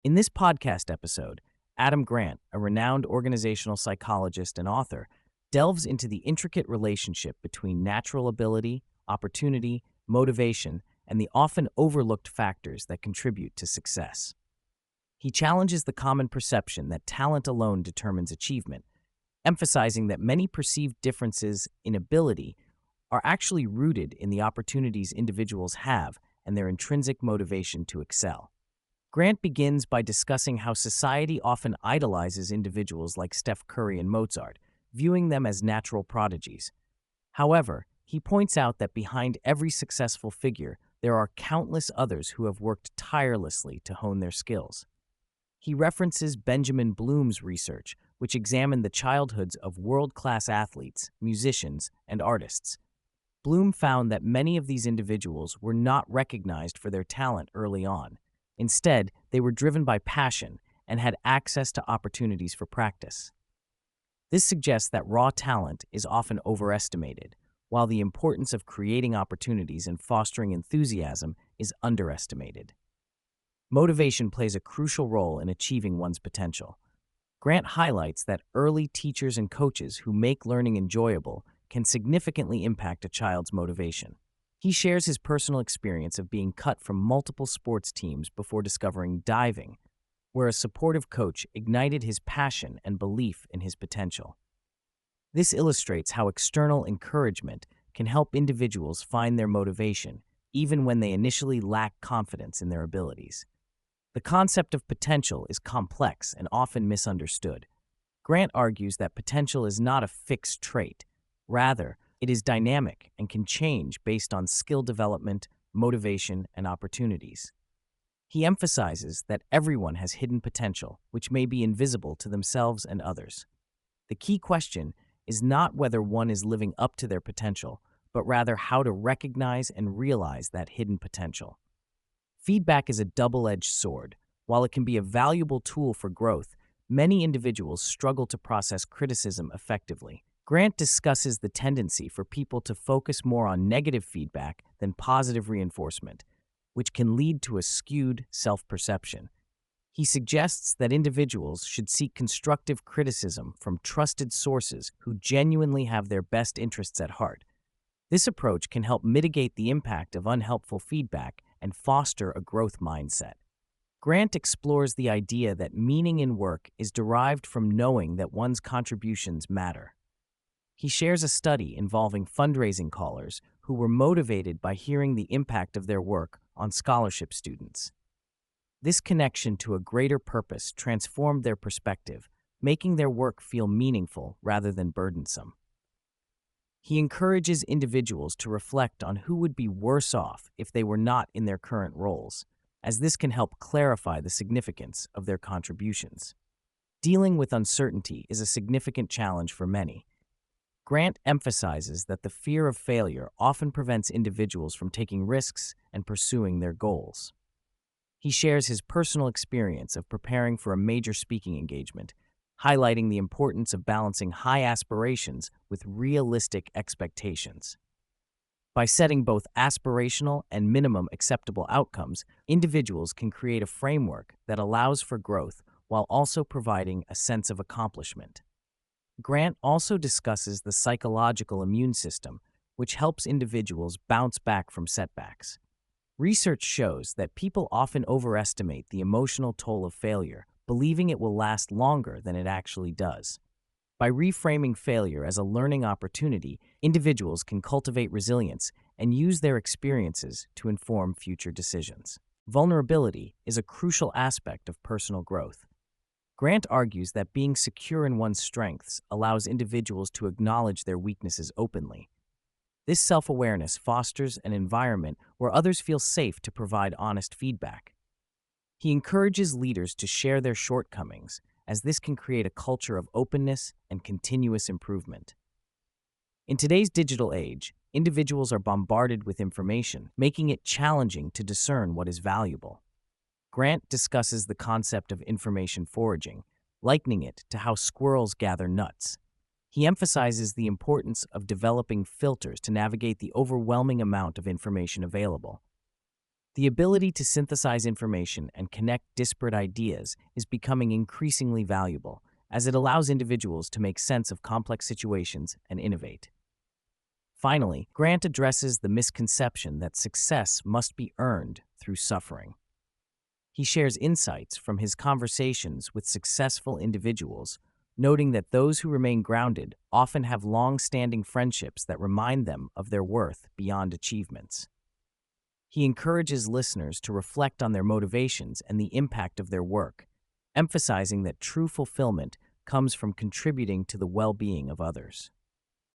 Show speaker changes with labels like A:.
A: In this podcast episode, Adam Grant, a renowned organizational psychologist and author, delves into the intricate relationship between natural ability, opportunity, motivation, and the often overlooked factors that contribute to success. He challenges the common perception that talent alone determines achievement, emphasizing that many perceived differences in ability are actually rooted in the opportunities individuals have and their intrinsic motivation to excel. Grant begins by discussing how society often idolizes individuals like Steph Curry and Mozart, viewing them as natural prodigies. However, he points out that behind every successful figure, there are countless others who have worked tirelessly to hone their skills. He references Benjamin Bloom's research, which examined the childhoods of world-class athletes, musicians, and artists. Bloom found that many of these individuals were not recognized for their talent early on. Instead, they were driven by passion and had access to opportunities for practice. This suggests that raw talent is often overestimated, while the importance of creating opportunities and fostering enthusiasm is underestimated. Motivation plays a crucial role in achieving one's potential. Grant highlights that early teachers and coaches who make learning enjoyable can significantly impact a child's motivation. He shares his personal experience of being cut from multiple sports teams before discovering diving, where a supportive coach ignited his passion and belief in his potential. This illustrates how external encouragement can help individuals find their motivation, even when they initially lack confidence in their abilities. The concept of potential is complex and often misunderstood. Grant argues that potential is not a fixed trait. Rather, it is dynamic and can change based on skill development, motivation, and opportunities. He emphasizes that everyone has hidden potential, which may be invisible to themselves and others. The key question is not whether one is living up to their potential, but rather how to recognize and realize that hidden potential. Feedback is a double-edged sword. While it can be a valuable tool for growth, many individuals struggle to process criticism effectively. Grant discusses the tendency for people to focus more on negative feedback than positive reinforcement, which can lead to a skewed self-perception. He suggests that individuals should seek constructive criticism from trusted sources who genuinely have their best interests at heart. This approach can help mitigate the impact of unhelpful feedback and foster a growth mindset. Grant explores the idea that meaning in work is derived from knowing that one's contributions matter. He shares a study involving fundraising callers who were motivated by hearing the impact of their work on scholarship students. This connection to a greater purpose transformed their perspective, making their work feel meaningful rather than burdensome. He encourages individuals to reflect on who would be worse off if they were not in their current roles, as this can help clarify the significance of their contributions. Dealing with uncertainty is a significant challenge for many. Grant emphasizes that the fear of failure often prevents individuals from taking risks and pursuing their goals. He shares his personal experience of preparing for a major speaking engagement, highlighting the importance of balancing high aspirations with realistic expectations. By setting both aspirational and minimum acceptable outcomes, individuals can create a framework that allows for growth while also providing a sense of accomplishment. Grant also discusses the psychological immune system, which helps individuals bounce back from setbacks. Research shows that people often overestimate the emotional toll of failure, believing it will last longer than it actually does. By reframing failure as a learning opportunity, individuals can cultivate resilience and use their experiences to inform future decisions. Vulnerability is a crucial aspect of personal growth. Grant argues that being secure in one's strengths allows individuals to acknowledge their weaknesses openly. This self-awareness fosters an environment where others feel safe to provide honest feedback. He encourages leaders to share their shortcomings, as this can create a culture of openness and continuous improvement. In today's digital age, individuals are bombarded with information, making it challenging to discern what is valuable. Grant discusses the concept of information foraging, likening it to how squirrels gather nuts. He emphasizes the importance of developing filters to navigate the overwhelming amount of information available. The ability to synthesize information and connect disparate ideas is becoming increasingly valuable, as it allows individuals to make sense of complex situations and innovate. Finally, Grant addresses the misconception that success must be earned through suffering. He shares insights from his conversations with successful individuals, noting that those who remain grounded often have long-standing friendships that remind them of their worth beyond achievements. He encourages listeners to reflect on their motivations and the impact of their work, emphasizing that true fulfillment comes from contributing to the well-being of others.